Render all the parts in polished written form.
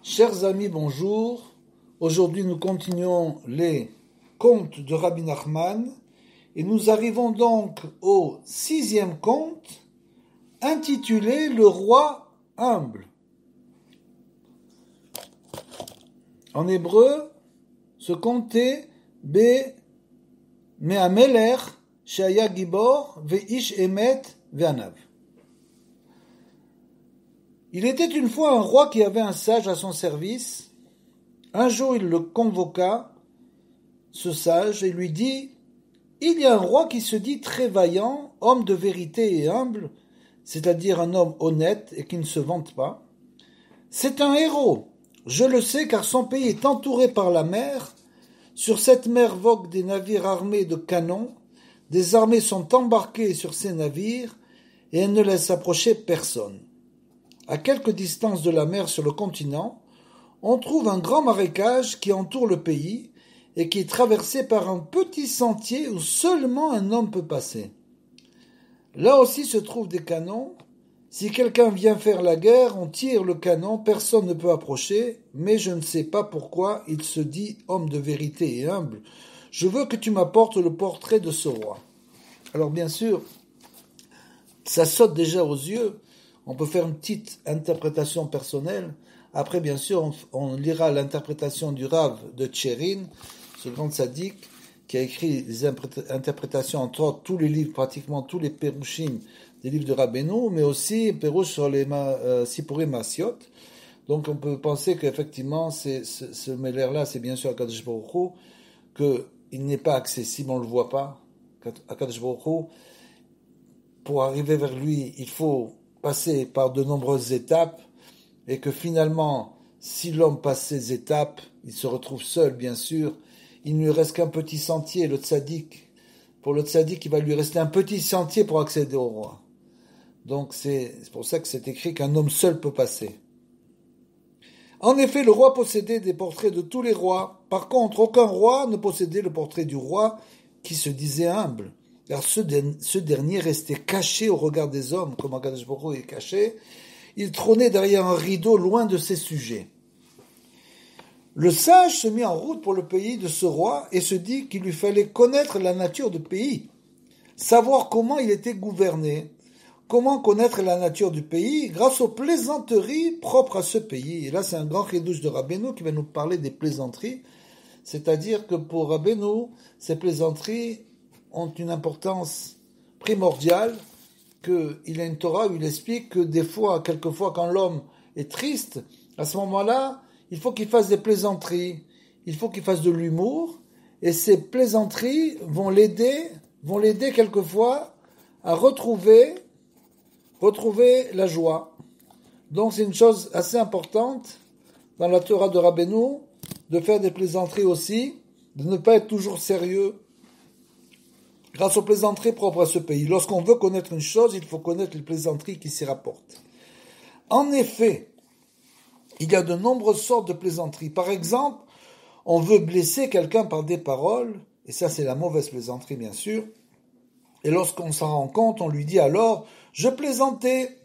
Chers amis, bonjour. Aujourd'hui, nous continuons les contes de Rabbi Nachman et nous arrivons donc au 6e conte intitulé Le roi humble. En hébreu, ce conte est Be Me'amelech Shaya Gibor Ve'ish Emet Ve'anav. Il était une fois un roi qui avait un sage à son service. Un jour, il le convoqua, ce sage, et lui dit « Il y a un roi qui se dit très vaillant, homme de vérité et humble, c'est-à-dire un homme honnête et qui ne se vante pas. C'est un héros, je le sais car son pays est entouré par la mer. Sur cette mer voguent des navires armés de canons. Des armées sont embarquées sur ces navires et elles ne laissent approcher personne. À quelque distance de la mer sur le continent, on trouve un grand marécage qui entoure le pays et qui est traversé par un petit sentier où seulement un homme peut passer. Là aussi se trouvent des canons. Si quelqu'un vient faire la guerre, on tire le canon, personne ne peut approcher, mais je ne sais pas pourquoi il se dit homme de vérité et humble. Je veux que tu m'apportes le portrait de ce roi. Alors bien sûr, ça saute déjà aux yeux. On peut faire une petite interprétation personnelle. Après, bien sûr, on lira l'interprétation du Rav de Tcherin, ce grand sadique, qui a écrit des interprétations, entre autres, tous les livres, pratiquement tous les Pérouchim des livres de Rabbeinu, mais aussi Pérouch sur les Sipurim Masiot. Donc, on peut penser qu'effectivement, ce Meller-là, c'est bien sûr Akadosh Baruch Hu, qu'il n'est pas accessible, on ne le voit pas. Akadosh Baruch Hu, pour arriver vers lui, il faut passer par de nombreuses étapes, et que finalement, si l'homme passe ces étapes, il se retrouve seul, bien sûr. Il ne lui reste qu'un petit sentier, le tzaddik. Pour le tzaddik, il va lui rester un petit sentier pour accéder au roi. Donc c'est pour ça que c'est écrit qu'un homme seul peut passer. En effet, le roi possédait des portraits de tous les rois. Par contre, aucun roi ne possédait le portrait du roi qui se disait humble. Car ce dernier restait caché au regard des hommes, comme Akadosh Baruch Hu est caché. Il trônait derrière un rideau loin de ses sujets. Le sage se mit en route pour le pays de ce roi et se dit qu'il lui fallait connaître la nature du pays, savoir comment il était gouverné, comment connaître la nature du pays grâce aux plaisanteries propres à ce pays. Et là, c'est un grand chidouche de Rabbeinu qui va nous parler des plaisanteries, c'est-à-dire que pour Rabbeinu, ces plaisanteries ont une importance primordiale, qu'il a une Torah où il explique que des fois, quelquefois, quand l'homme est triste, à ce moment-là, il faut qu'il fasse des plaisanteries, il faut qu'il fasse de l'humour, et ces plaisanteries vont l'aider quelquefois à retrouver la joie. Donc c'est une chose assez importante dans la Torah de Rabbeinu, de faire des plaisanteries aussi, de ne pas être toujours sérieux, grâce aux plaisanteries propres à ce pays. Lorsqu'on veut connaître une chose, il faut connaître les plaisanteries qui s'y rapportent. En effet, il y a de nombreuses sortes de plaisanteries. Par exemple, on veut blesser quelqu'un par des paroles, et ça c'est la mauvaise plaisanterie bien sûr, et lorsqu'on s'en rend compte, on lui dit alors « je plaisantais ».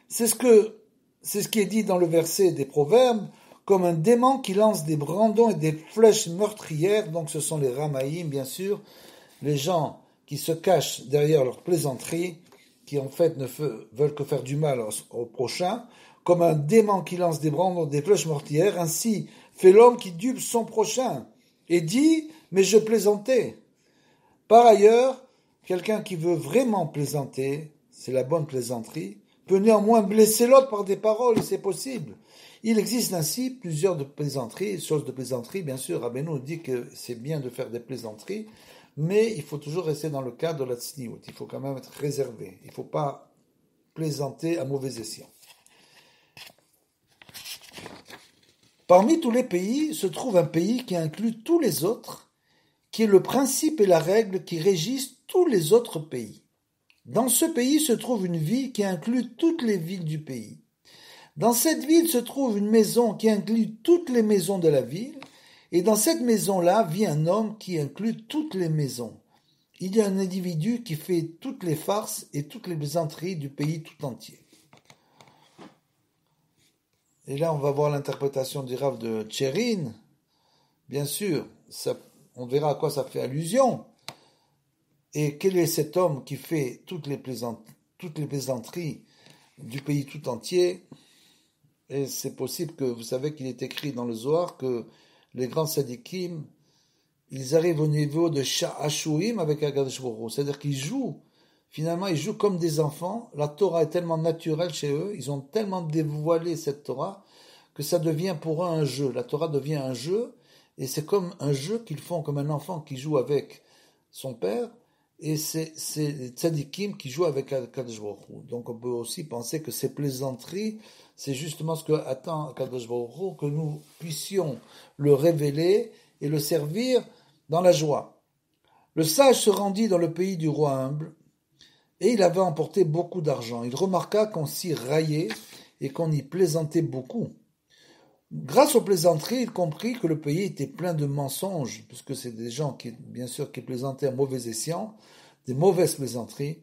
C'est ce qui est dit dans le verset des Proverbes, comme un démon qui lance des brandons et des flèches meurtrières, donc ce sont les Ramaïm bien sûr, les gens qui se cachent derrière leurs plaisanteries, qui en fait ne veulent que faire du mal au prochain, comme un démon qui lance des brandons, des flèches mortières, ainsi fait l'homme qui dupe son prochain, et dit « mais je plaisantais ». Par ailleurs, quelqu'un qui veut vraiment plaisanter, c'est la bonne plaisanterie, peut néanmoins blesser l'autre par des paroles, et c'est possible. Il existe ainsi plusieurs choses de plaisanterie, bien sûr, Rabbeinu dit que c'est bien de faire des plaisanteries, mais il faut toujours rester dans le cadre de la tzniut. Il faut quand même être réservé. Il ne faut pas plaisanter à mauvais escient. Parmi tous les pays se trouve un pays qui inclut tous les autres, qui est le principe et la règle qui régissent tous les autres pays. Dans ce pays se trouve une ville qui inclut toutes les villes du pays. Dans cette ville se trouve une maison qui inclut toutes les maisons de la ville, et dans cette maison-là vit un homme qui inclut toutes les maisons. Il y a un individu qui fait toutes les farces et toutes les plaisanteries du pays tout entier. Et là, on va voir l'interprétation du Rav de Tchérin. Bien sûr, on verra à quoi ça fait allusion. Et quel est cet homme qui fait toutes les plaisanteries du pays tout entier? Et c'est possible que vous savez qu'il est écrit dans le Zohar que les grands sadikim, ils arrivent au niveau de Sha'ashuim avec Akadosh Baruch Hu. C'est-à-dire qu'ils jouent, finalement, ils jouent comme des enfants. La Torah est tellement naturelle chez eux, ils ont tellement dévoilé cette Torah que ça devient pour eux un jeu. La Torah devient un jeu, et c'est comme un jeu qu'ils font, comme un enfant qui joue avec son père, et c'est les tzadikim qui jouent avec Akadosh Baruch Hu. Donc on peut aussi penser que ces plaisanteries, c'est justement ce que attend Akadosh Baruch Hu, que nous puissions le révéler et le servir dans la joie. Le sage se rendit dans le pays du roi humble, et il avait emporté beaucoup d'argent. Il remarqua qu'on s'y raillait et qu'on y plaisantait beaucoup. Grâce aux plaisanteries, il comprit que le pays était plein de mensonges, puisque c'est des gens qui, bien sûr, qui plaisantaient à mauvais escient, des mauvaises plaisanteries.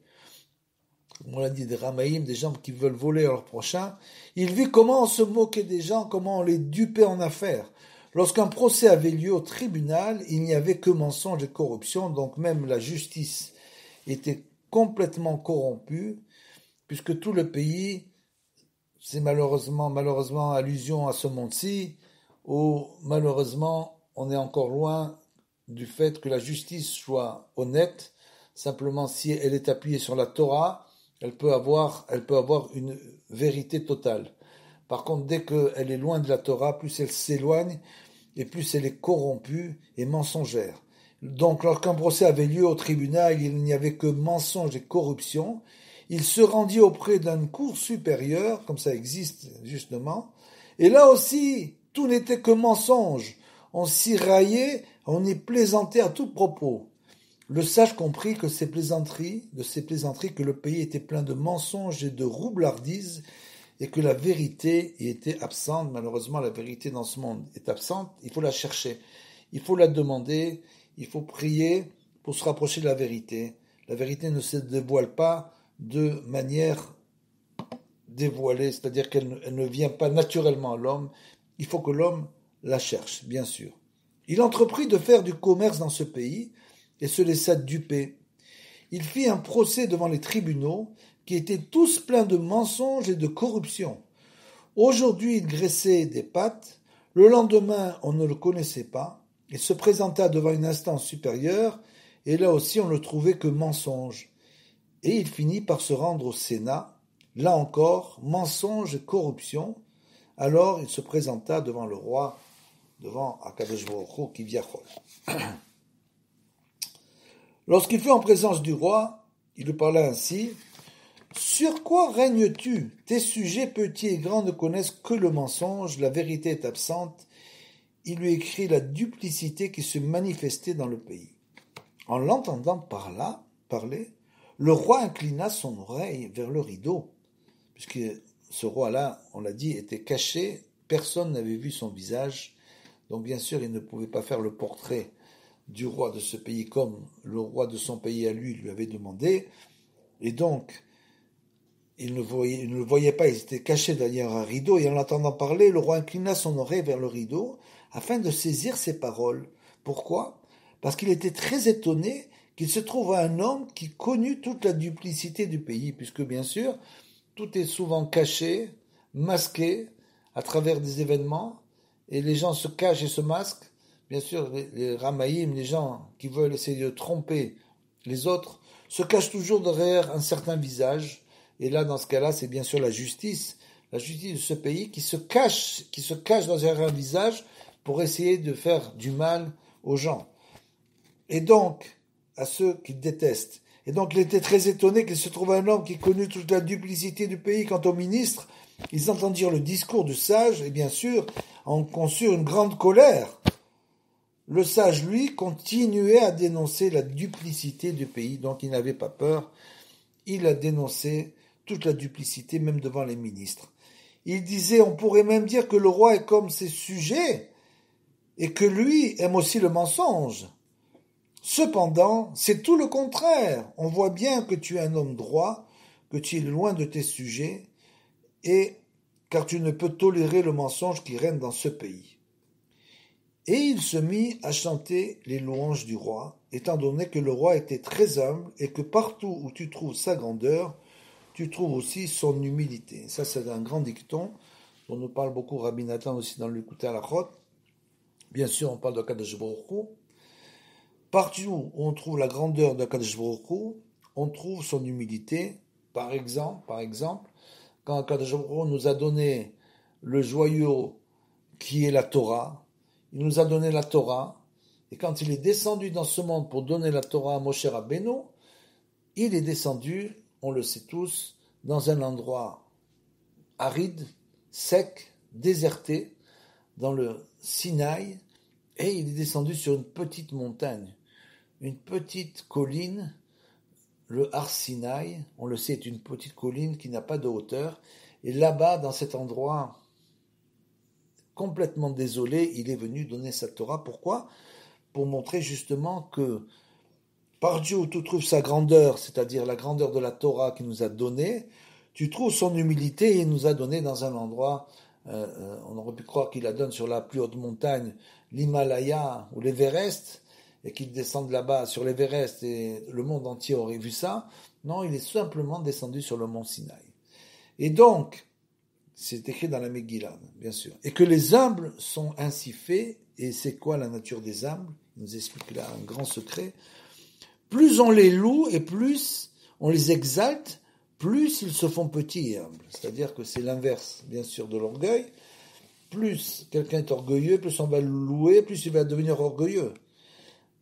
On l'a dit, des ramaïm, des gens qui veulent voler à leur prochain. Il vit comment on se moquait des gens, comment on les dupait en affaires. Lorsqu'un procès avait lieu au tribunal, il n'y avait que mensonges et corruption, donc même la justice était complètement corrompue, puisque tout le pays, c'est malheureusement allusion à ce monde-ci, où malheureusement on est encore loin du fait que la justice soit honnête. Simplement, si elle est appuyée sur la Torah, elle peut avoir une vérité totale. Par contre, dès qu'elle est loin de la Torah, plus elle s'éloigne et plus elle est corrompue et mensongère. Donc, lorsqu'un procès avait lieu au tribunal, il n'y avait que mensonges et corruption. Il se rendit auprès d'une cour supérieure, comme ça existe justement, et là aussi, tout n'était que mensonge. On s'y raillait, on y plaisantait à tout propos. Le sage comprit que de ces plaisanteries, que le pays était plein de mensonges et de roublardises, et que la vérité y était absente. Malheureusement, la vérité dans ce monde est absente. Il faut la chercher, il faut la demander, il faut prier pour se rapprocher de la vérité. La vérité ne se dévoile pas de manière dévoilée, c'est-à-dire qu'elle ne vient pas naturellement à l'homme. Il faut que l'homme la cherche, bien sûr. Il entreprit de faire du commerce dans ce pays et se laissa duper. Il fit un procès devant les tribunaux qui étaient tous pleins de mensonges et de corruption. Aujourd'hui, il graissait des pattes. Le lendemain, on ne le connaissait pas. Il se présenta devant une instance supérieure et là aussi, on ne le trouvait que mensonge. Et il finit par se rendre au Sénat. Là encore, mensonge et corruption. Alors, il se présenta devant le roi, devant Akadosh Baruch Hu Kivyachol. Lorsqu'il fut en présence du roi, il lui parla ainsi. « Sur quoi règnes-tu? Tes sujets petits et grands ne connaissent que le mensonge, la vérité est absente. » Il lui écrit la duplicité qui se manifestait dans le pays. En l'entendant parler, le roi inclina son oreille vers le rideau, puisque ce roi-là, on l'a dit, était caché, personne n'avait vu son visage, donc bien sûr il ne pouvait pas faire le portrait du roi de ce pays comme le roi de son pays à lui avait demandé, et donc il ne le voyait pas, il était caché derrière un rideau, et en l'entendant parler, le roi inclina son oreille vers le rideau afin de saisir ses paroles. Pourquoi? Parce qu'il était très étonné qu'il se trouve un homme qui connut toute la duplicité du pays, puisque bien sûr, tout est souvent caché, masqué, à travers des événements, et les gens se cachent et se masquent. Bien sûr, les ramaïm, les gens qui veulent essayer de tromper les autres, se cachent toujours derrière un certain visage, et là, dans ce cas-là, c'est bien sûr la justice de ce pays qui se cache derrière un visage pour essayer de faire du mal aux gens. Et donc, à ceux qu'il déteste. Et donc, il était très étonné qu'il se trouve un homme qui connut toute la duplicité du pays. Quant aux ministres, ils entendirent le discours du sage, et bien sûr, en conçurent une grande colère. Le sage, lui, continuait à dénoncer la duplicité du pays, donc il n'avait pas peur. Il a dénoncé toute la duplicité, même devant les ministres. Il disait, on pourrait même dire que le roi est comme ses sujets, et que lui aime aussi le mensonge. Cependant, c'est tout le contraire. On voit bien que tu es un homme droit, que tu es loin de tes sujets, et car tu ne peux tolérer le mensonge qui règne dans ce pays. Et il se mit à chanter les louanges du roi, étant donné que le roi était très humble et que partout où tu trouves sa grandeur, tu trouves aussi son humilité. Ça, c'est un grand dicton dont nous parle beaucoup Rabbi Nathan aussi dans l'Écouté à la Chot. Bien sûr, on parle de Kadosh Baruch Hu. Partout où on trouve la grandeur de Kadosh Baruch Hu, on trouve son humilité. Par exemple, quand Kadosh Baruch Hu nous a donné le joyau qui est la Torah, il nous a donné la Torah, et quand il est descendu dans ce monde pour donner la Torah à Moshe Rabbeinu, il est descendu, on le sait tous, dans un endroit aride, sec, déserté, dans le Sinaï, et il est descendu sur une petite montagne, une petite colline, le Har Sinaï, on le sait, est une petite colline qui n'a pas de hauteur, et là-bas, dans cet endroit complètement désolé, il est venu donner sa Torah. Pourquoi ? Pour montrer justement que par Dieu où tu trouves sa grandeur, c'est-à-dire la grandeur de la Torah qu'il nous a donnée, tu trouves son humilité et il nous a donné dans un endroit, on aurait pu croire qu'il la donne sur la plus haute montagne, l'Himalaya ou l'Everest, et qu'il descende là-bas sur l'Everest et le monde entier aurait vu ça. Non, il est simplement descendu sur le mont Sinaï. Et donc, c'est écrit dans la Megillah, bien sûr. Et que les humbles sont ainsi faits, et c'est quoi la nature des humbles ? Il nous explique là un grand secret. Plus on les loue et plus on les exalte, plus ils se font petits et humbles. C'est-à-dire que c'est l'inverse, bien sûr, de l'orgueil. Plus quelqu'un est orgueilleux, plus on va le louer, plus il va devenir orgueilleux.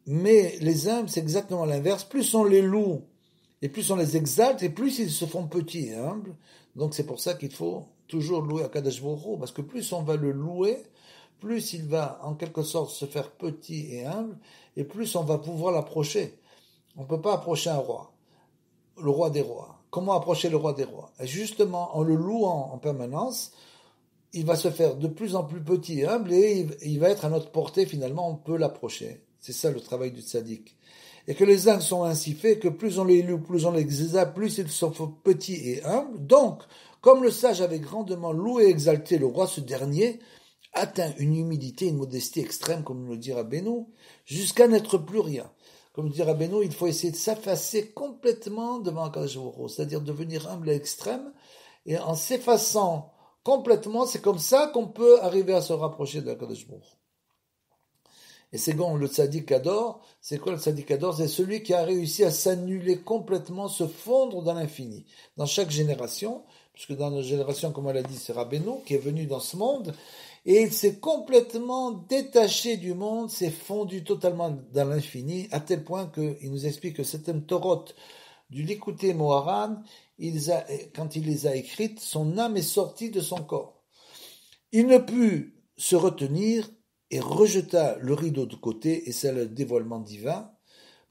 Mais les humbles, c'est exactement l'inverse. Plus on les loue et plus on les exalte, et plus ils se font petits et humbles. Donc c'est pour ça qu'il faut toujours louer Akadosh Baruch Hu, parce que plus on va le louer, plus il va en quelque sorte se faire petit et humble, et plus on va pouvoir l'approcher. On ne peut pas approcher un roi, le roi des rois. Comment approcher le roi des rois ? Et justement, en le louant en permanence, il va se faire de plus en plus petit et humble, et il va être à notre portée, finalement, on peut l'approcher. C'est ça le travail du tzaddik. Et que les uns sont ainsi faits, que plus on les loue, plus on les exalte, plus ils sont petits et humbles. Donc, comme le sage avait grandement loué et exalté le roi, ce dernier atteint une humilité, une modestie extrême, comme le dit Rabbeinu, jusqu'à n'être plus rien. Comme le dit Rabbeinu, il faut essayer de s'effacer complètement devant Akadosh Baruch Hu, c'est-à-dire devenir humble à l'extrême, et en s'effaçant complètement, c'est comme ça qu'on peut arriver à se rapprocher de Akadosh Baruch Hu. Et c'est bon, le tzaddik adore. C'est quoi le tzaddik adore ? C'est celui qui a réussi à s'annuler complètement, se fondre dans l'infini. Dans chaque génération, puisque dans notre génération, comme elle a dit, c'est Rabbeinu qui est venu dans ce monde, et il s'est complètement détaché du monde, s'est fondu totalement dans l'infini, à tel point qu'il nous explique que certaines Torot du Likutei Moharan, quand il les a écrites, son âme est sortie de son corps. Il ne put se retenir et rejeta le rideau de côté, et c'est le dévoilement divin,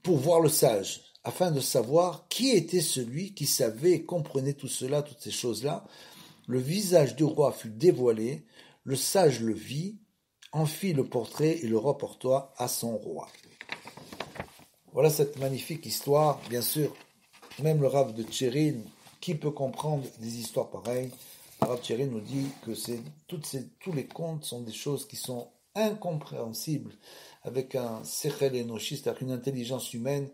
pour voir le sage, afin de savoir qui était celui qui savait et comprenait tout cela, toutes ces choses-là. Le visage du roi fut dévoilé, le sage le vit, en fit le portrait et le rapporta à son roi. Voilà cette magnifique histoire, bien sûr, même le Rav de Tchérin, qui peut comprendre des histoires pareilles ? Le Rav Tchérin nous dit que tous les contes sont des choses qui sont incompréhensible avec un sechel enoshi, c'est-à-dire une intelligence humaine.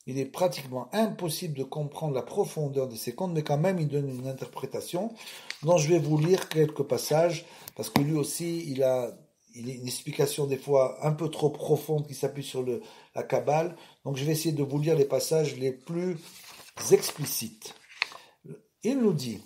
Il est pratiquement impossible de comprendre la profondeur de ces contes, mais quand même il donne une interprétation dont je vais vous lire quelques passages, parce que lui aussi il a une explication des fois un peu trop profonde qui s'appuie sur la Kabbale. Donc je vais essayer de vous lire les passages les plus explicites. Il nous dit: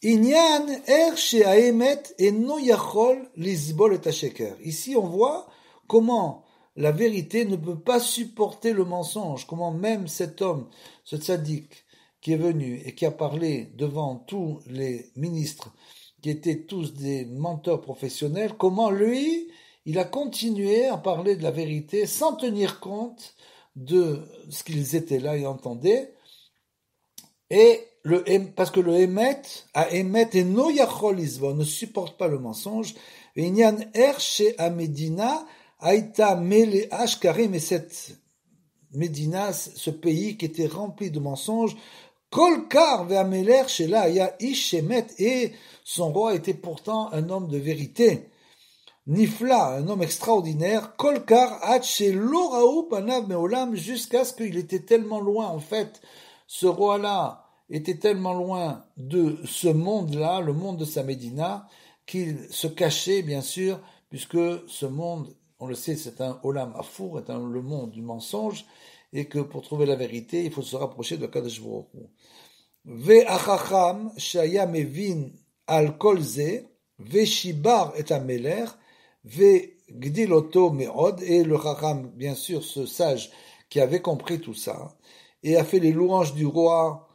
Inyan er she'aemet eno yachol lisbol et hasheker. Ici, on voit comment la vérité ne peut pas supporter le mensonge. Comment même cet homme, ce tzaddik, qui est venu et qui a parlé devant tous les ministres, qui étaient tous des menteurs professionnels, comment lui, il a continué à parler de la vérité sans tenir compte de ce qu'ils étaient là et entendaient. Et parce que le Emet, à Emet et no yachol isvo, ne supporte pas le mensonge. Et Inyan Erche à Medina, Aïta Mele Ashkarim, et cette Médina, ce pays qui était rempli de mensonges, Kol kar ve'ameler shela haya ish shemet, et son roi était pourtant un homme de vérité. Nifla, un homme extraordinaire, Kolkar Hache Loraou Panav Meolam, jusqu'à ce qu'il était tellement loin, en fait, ce roi-là était tellement loin de ce monde-là, le monde de sa Médina, qu'il se cachait, bien sûr, puisque ce monde, on le sait, c'est un Olam Afour, le monde du mensonge, et que pour trouver la vérité, il faut se rapprocher de Kadosh Baruch Hu. Ve'achacham shaya mevin al kol ze, ve'shibar et ameler, Gdiloto Meod, et le Chacham, bien sûr, ce sage qui avait compris tout ça, et a fait les louanges du roi,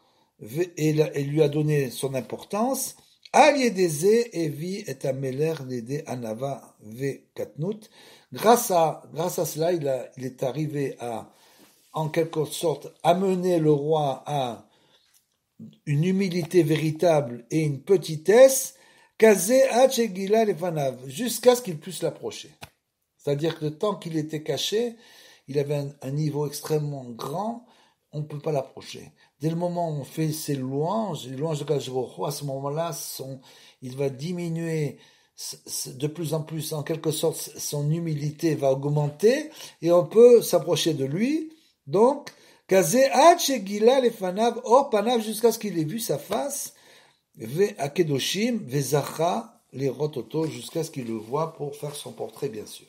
et lui a donné son importance. Al Yedeze Evi et Ameler Lede Anava Ve Katnut. Grâce à cela, il est arrivé à, en quelque sorte, amener le roi à une humilité véritable et une petitesse, jusqu'à ce qu'il puisse l'approcher. C'est-à-dire que tant qu'il était caché, il avait un niveau extrêmement grand, on ne peut pas l'approcher. Dès le moment où on fait ses louanges, les louanges de Kadosh Baruch Hu, à ce moment-là, il va diminuer de plus en plus, en quelque sorte, son humilité va augmenter, et on peut s'approcher de lui. Donc, jusqu'à ce qu'il ait vu sa face, Akedoshim, Vezacha, les rototo, jusqu'à ce qu'il le voit pour faire son portrait, bien sûr.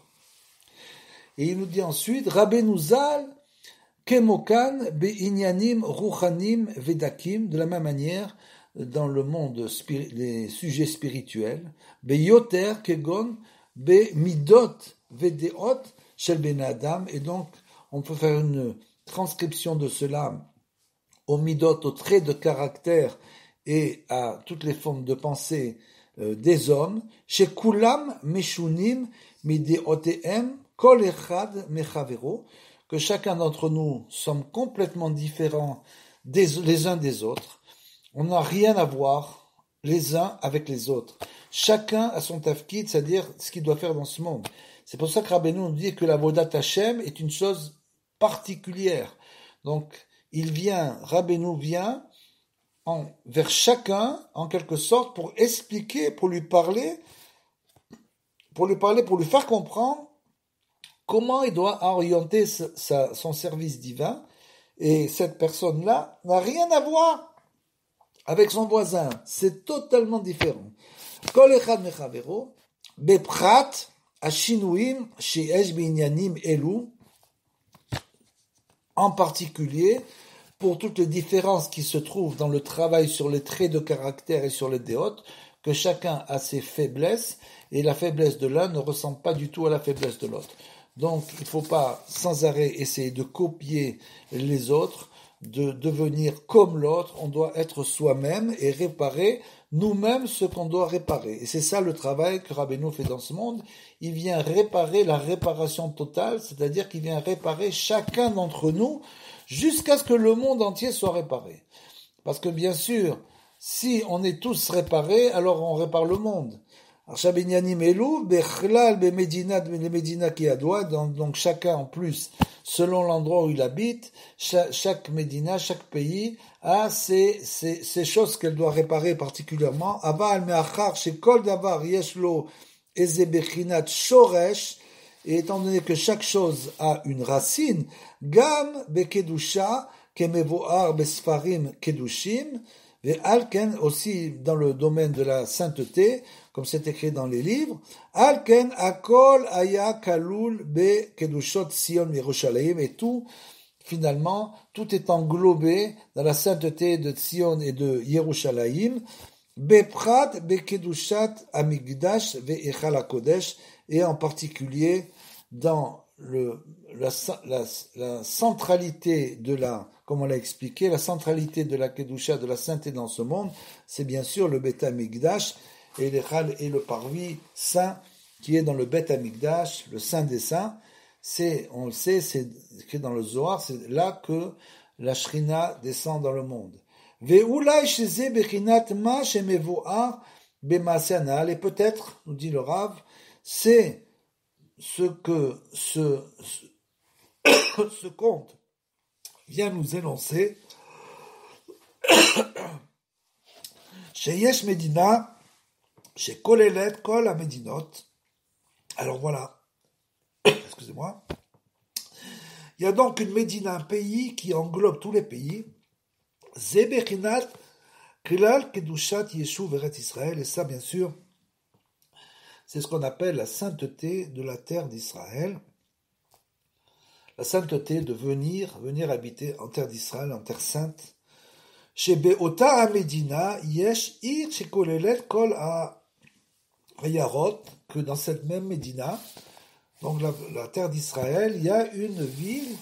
Et il nous dit ensuite, Rabbeinu Zal, Kemokan, Be'inyanim, Ruchanim, Vedakim, de la même manière, dans le monde, les sujets spirituels, Be'yoter, Kegon, Be'midot, Vedeot, Shel Ben Adam, et donc, on peut faire une transcription de cela aux midot, aux traits de caractère et à toutes les formes de pensée des hommes, chez Kulam Meshunim Mideotehem Kol Echad Mechavero, que chacun d'entre nous sommes complètement différents les uns des autres. On n'a rien à voir les uns avec les autres. Chacun a son tafkid, c'est-à-dire ce qu'il doit faire dans ce monde. C'est pour ça que Rabbeinu nous dit que la Vodat Hashem est une chose particulière. Donc, Rabbeinu vient vers chacun, en quelque sorte, pour expliquer, pour lui parler, pour lui faire comprendre comment il doit orienter son service divin. Et cette personne-là n'a rien à voir avec son voisin. C'est totalement différent. Kol echad mechavero, beprat, ashinuim, sheesh binyanim elu, en particulier, pour toutes les différences qui se trouvent dans le travail sur les traits de caractère et sur les déotes, que chacun a ses faiblesses, et la faiblesse de l'un ne ressemble pas du tout à la faiblesse de l'autre. Donc, il ne faut pas sans arrêt essayer de copier les autres, de devenir comme l'autre. On doit être soi-même et réparer nous-mêmes ce qu'on doit réparer. Et c'est ça le travail que Rabbeinu fait dans ce monde. Il vient réparer la réparation totale, c'est-à-dire qu'il vient réparer chacun d'entre nous jusqu'à ce que le monde entier soit réparé. Parce que bien sûr, si on est tous réparés, alors on répare le monde. Donc chacun en plus, selon l'endroit où il habite, chaque Médina, chaque pays a ces choses qu'elle doit réparer particulièrement. Et étant donné que chaque chose a une racine, Gam bekedusha kemevoar besfarim kedushim, Alken aussi dans le domaine de la sainteté, comme c'est écrit dans les livres, Alken akol aya kalul be kedushot Sion Yerushalayim, et tout, finalement, tout est englobé dans la sainteté de Sion et de Yerushalayim, beprat be kedushat amigdash ve echal hakodesh, et en particulier dans la centralité de comme on l'a expliqué, la centralité de la Kedusha, de la sainteté dans ce monde, c'est bien sûr le Beth Amikdash et le parvis saint qui est dans le Beth Amikdash, le saint des saints. On le sait, c'est écrit dans le Zohar, c'est là que la Shrina descend dans le monde. Et peut-être, nous dit le Rav, c'est ce que ce conte vient nous énoncer, Sheyesh Medina, Shekolelet Kol Amedinot. Alors voilà, excusez-moi. Il y a donc une Médina, un pays qui englobe tous les pays. Zebechinat Kilal Kedushat Yeshuv Eret Israël. Et ça, bien sûr, c'est ce qu'on appelle la sainteté de la terre d'Israël. La sainteté de venir habiter en terre d'Israël, en terre sainte. Chez Be'ota Amedina, Yesh Ir Shekolelet Kol Hayarot, que dans cette même Médina, donc la terre d'Israël, il y a une ville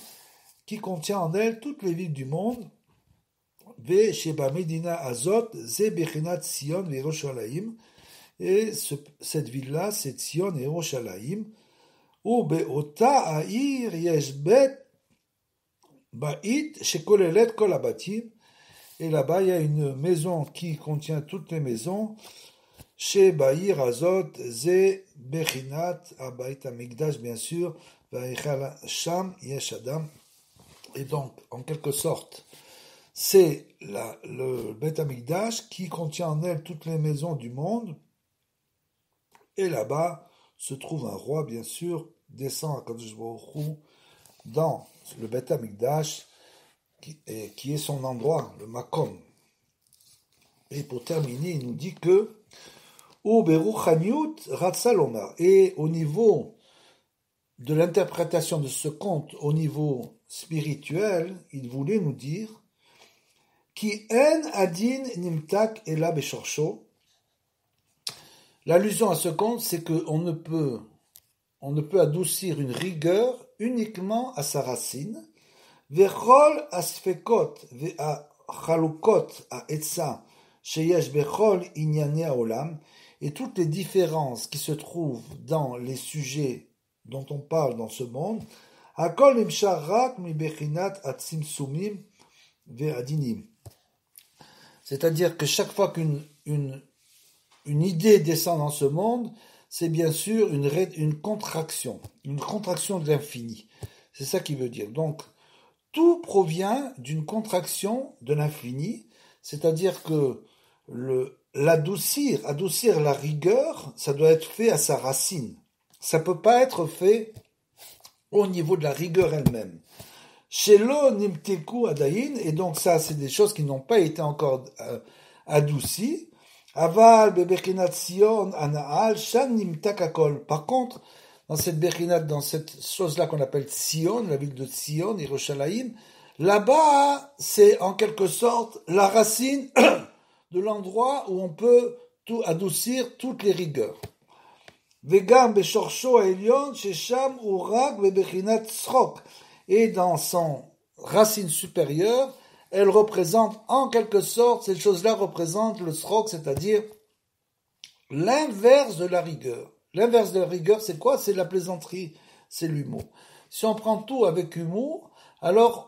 qui contient en elle toutes les villes du monde. Ve Sheba Medina Azot, Ze Bechinat Sion ve Yerushalayim. Et cette ville-là, c'est Sion et Yerushalayim. Ou Be'ota Ha'ir Yesh Bet Ba'it Shekolelet Kol Habatim. Et là-bas, il y a une maison qui contient toutes les maisons. Chez Ba'ir Azot, Ze Bechinat Abayit Hamikdash, bien sûr, Va'ichal Sham Yesh Adam. Et donc, en quelque sorte, c'est le Beit Hamikdash qui contient en elle toutes les maisons du monde. Et là-bas se trouve un roi, bien sûr, descend à Kadosh Baruch Hu dans le Beit Hamikdash, qui est son endroit, le Makom. Et pour terminer, il nous dit que et au niveau de l'interprétation de ce conte, au niveau spirituel, il voulait nous dire Ki en adin nimtak ela beshorsho. L'allusion à ce conte, c'est qu'on ne peut adoucir une rigueur uniquement à sa racine. Vechol asfekot ve'achalukot ha'etza sheyesh bechol inyane ha'olam. Et toutes les différences qui se trouvent dans les sujets dont on parle dans ce monde, Hakol nimshar rak mi bechinat atzimsumim ve'adinim. C'est-à-dire que chaque fois qu'une idée descend dans ce monde, c'est bien sûr une contraction de l'infini. C'est ça qui veut dire. Donc, tout provient d'une contraction de l'infini, c'est-à-dire que adoucir la rigueur, ça doit être fait à sa racine. Ça peut pas être fait au niveau de la rigueur elle-même. Shelo nimteku adayin, et donc ça, c'est des choses qui n'ont pas été encore adoucies. Aval bebechinat Sion anaal shan nimtak akol. Par contre, dans cette bechinat, dans cette chose-là qu'on appelle Sion, la ville de Sion, Yerushalayim, là-bas, c'est en quelque sorte la racine de l'endroit où on peut tout adoucir toutes les rigueurs. Vegam beshorsho elyon shesham urak bebechinat tzrok. Et dans son racine supérieure, elle représente en quelque sorte, cette chose-là représente le tzrok, c'est-à-dire l'inverse de la rigueur. L'inverse de la rigueur, c'est quoi? C'est la plaisanterie, c'est l'humour. Si on prend tout avec humour, alors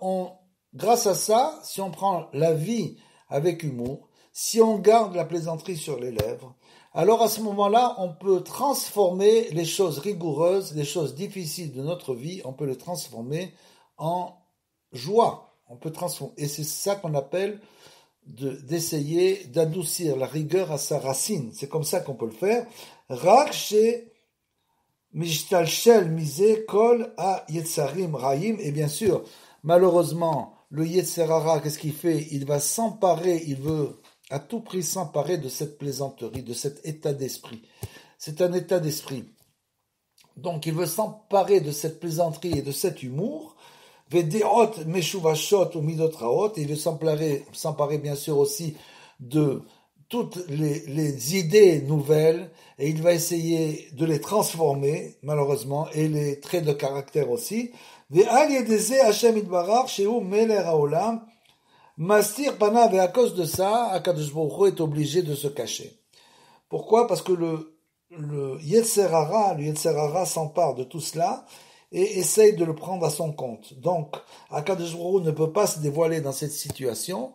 grâce à ça, si on prend la vie avec humour, si on garde la plaisanterie sur les lèvres, alors à ce moment-là, on peut transformer les choses rigoureuses, les choses difficiles de notre vie, on peut les transformer en joie. On peut transformer. Et c'est ça qu'on appelle d'essayer d'adoucir la rigueur à sa racine. C'est comme ça qu'on peut le faire. Rak she mishtalshel mise kol a yetzarim raim. Et bien sûr, malheureusement, le yetzer hara, qu'est-ce qu'il fait? Il va s'emparer, il veut à tout prix s'emparer de cette plaisanterie, de cet état d'esprit. C'est un état d'esprit. Donc il veut s'emparer de cette plaisanterie et de cet humour. Vedeot meshuvashot ou midotraot. Il veut s'emparer bien sûr aussi de toutes les idées nouvelles et il va essayer de les transformer, malheureusement, et les traits de caractère aussi. Ve'al yedeze Hashem itbarach shehu meler haolam. Mastir Panav, et à cause de ça, Akadosh Baruch Hu est obligé de se cacher. Pourquoi? Parce que le Yetzer Hara s'empare de tout cela et essaye de le prendre à son compte. Donc, Akadosh Baruch Hu ne peut pas se dévoiler dans cette situation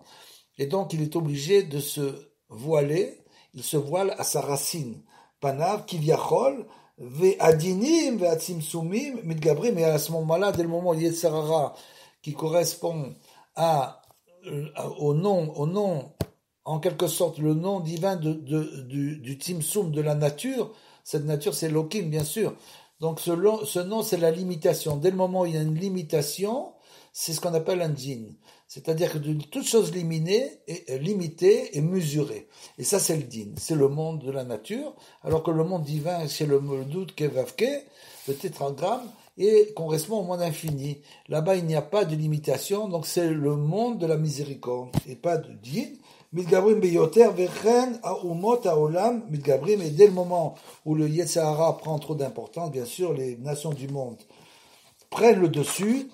et donc il est obligé de se voiler. Il se voile à sa racine. Panav, Kivyachol, Ve'adinim, Ve'atzimsumim, Mitgabrim, et à ce moment-là, dès le moment où Yetzer Hara, qui correspond à au nom, en quelque sorte, le nom divin du Tzimtzum de la nature. Cette nature, c'est Elohim, bien sûr. Donc ce nom, c'est la limitation. Dès le moment où il y a une limitation, c'est ce qu'on appelle un djinn. C'est-à-dire que toute chose limitée et mesurée. Et ça, c'est le djinn. C'est le monde de la nature. Alors que le monde divin, c'est le doute kevavke, le tétragramme, et correspond au monde infini. Là-bas, il n'y a pas de limitation, donc c'est le monde de la miséricorde, et pas de djinn. Midgabrim beyoter vechen haumot haolam midgabrim, et dès le moment où le Yetzer Hara prend trop d'importance, bien sûr, les nations du monde prennent le dessus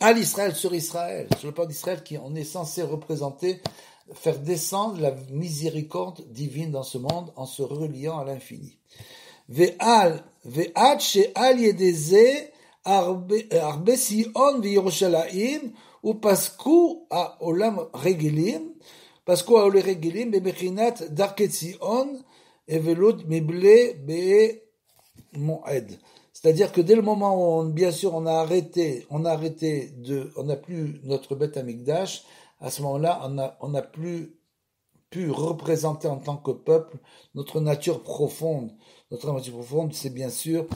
à l'Israël, sur le peuple d'Israël qui on est censé représenter, faire descendre la miséricorde divine dans ce monde en se reliant à l'infini. ועד שעל ידי זה הרבה ציון וירושלים פסקו העולי רגילים במכינת דרכי ציון ולוד מבלי במועד. C'est-à-dire que dès le moment où, bien sûr, on n'a plus notre Beth Amikdash, à ce moment-là, on n'a plus pu représenter en tant que peuple notre nature profonde. Notre nature profonde, c'est bien sûr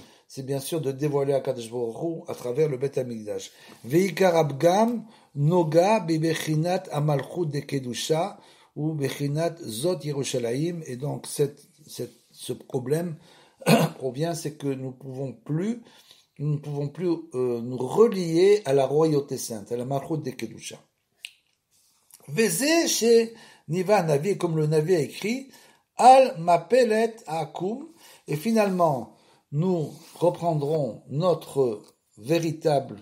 de dévoiler Akadosh Baruch Hu à travers le Beth Amikdash. Veikar abgam noga bebechinat amalchut de kedusha ou bechinat zot Yerushalayim, et donc ce problème provient, c'est que nous ne pouvons plus nous relier à la royauté sainte, à la malchut de kedusha. Veze chez Niva Navi, comme le Navi a écrit, Al Mapelet Akum, et finalement, nous reprendrons notre véritable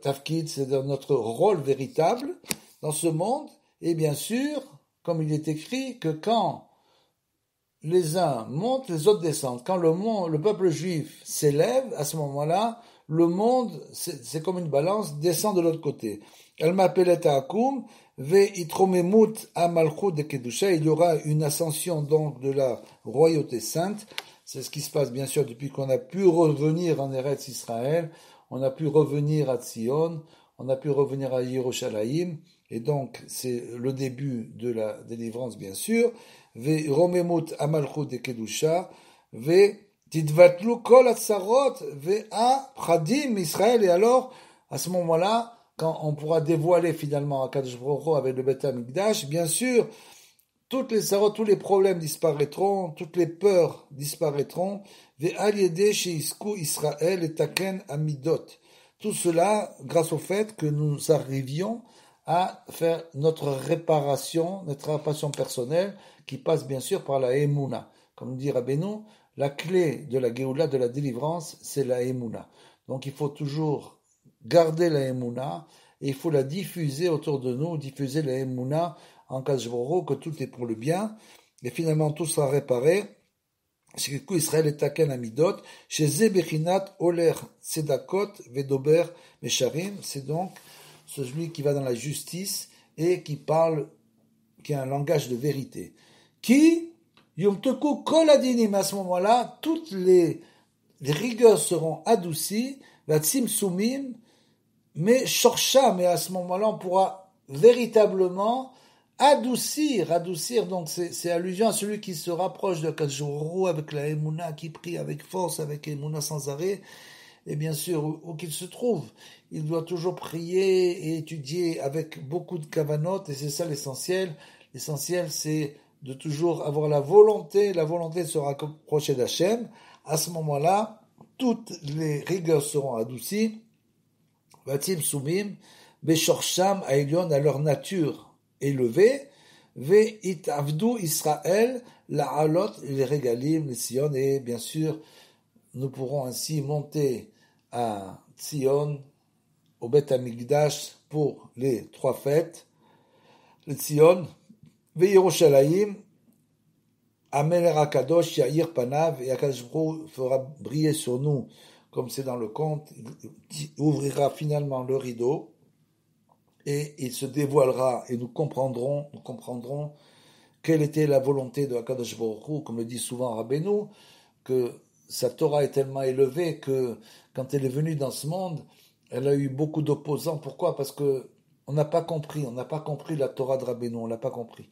tafkid, c'est-à-dire notre rôle véritable dans ce monde, et bien sûr, comme il est écrit, que quand les uns montent, les autres descendent. Quand le peuple juif s'élève, à ce moment-là, le monde, c'est comme une balance, descend de l'autre côté. El Mapelet Akum, Ve'itromemut amalchut de kedusha, il y aura une ascension donc de la royauté sainte. C'est ce qui se passe bien sûr depuis qu'on a pu revenir en Eretz Israël, on a pu revenir à Tzion, on a pu revenir à Yerushalayim, et donc c'est le début de la délivrance bien sûr. Ve'iromemut amalchut de kedusha, ve'tidvatlu kol atzarot ve'a pradim Israël, et alors à ce moment-là, quand on pourra dévoiler finalement Akadosh Baruch Hu avec le Beth Amikdash, bien sûr, toutes les sarots, tous les problèmes disparaîtront, toutes les peurs disparaîtront. Ve'al yedei sheisku Israël et taken amidot. Tout cela grâce au fait que nous arrivions à faire notre réparation personnelle, qui passe bien sûr par la Emouna. Comme dit Rabbeinu, la clé de la Géoula, de la délivrance, c'est la Emouna. Donc il faut toujours garder la Emouna, et il faut la diffuser autour de nous, diffuser la Emouna en Kadosh Baruch Hu, que tout est pour le bien, et finalement tout sera réparé. C'est que Israël est taken amidot, chez Zebechinat Oler Tzedakot Vedober Mesharim, c'est donc celui qui va dans la justice et qui a un langage de vérité. Qui, Yomteku Kol Adinim, à ce moment-là, toutes les rigueurs seront adoucies, la Tzimtzumim, mais Shorcha, mais à ce moment-là, on pourra véritablement adoucir, donc c'est allusion à celui qui se rapproche de Akadosh Baruch Hu avec la Emouna, qui prie avec force, avec Emouna sans arrêt, et bien sûr, où qu'il se trouve, il doit toujours prier et étudier avec beaucoup de kavanot, et c'est ça l'essentiel. L'essentiel, c'est de toujours avoir la volonté de se rapprocher d'Hachem. À ce moment-là, toutes les rigueurs seront adoucies, Vatim Soumim, Beshorsham Aelion, à leur nature élevée, Ve'it Avdu Israël, la Halot, les Régalim, les Sion, et bien sûr, nous pourrons ainsi monter à Tzion, au Beth Amikdash, pour les 3 fêtes, le Tzion, Ve'Yerushalayim, Amelech HaKadosh, Yair Panav, et Akadosh Baruch Hu fera briller sur nous, comme c'est dans le conte, il ouvrira finalement le rideau, et il se dévoilera, et nous comprendrons quelle était la volonté de Akadosh Baruch Hu, comme le dit souvent Rabbeinu, que sa Torah est tellement élevée que quand elle est venue dans ce monde, elle a eu beaucoup d'opposants. Pourquoi ? Parce que on n'a pas compris la Torah de Rabbeinu, on l'a pas compris.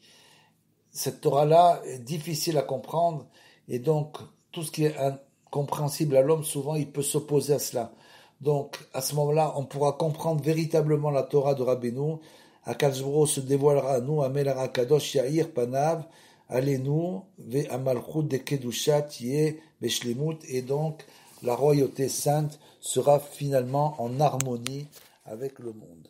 Cette Torah-là est difficile à comprendre, et donc tout ce qui est incompréhensible à l'homme, souvent il peut s'opposer à cela. Donc à ce moment-là, on pourra comprendre véritablement la Torah de Rabbeinu. Akadosh Baruch Hu se dévoilera à nous, Amel Arakadosh Yair Panav, Alenu, Ve Amalchut de Kedushat Yeh Beshlemut, et donc la royauté sainte sera finalement en harmonie avec le monde.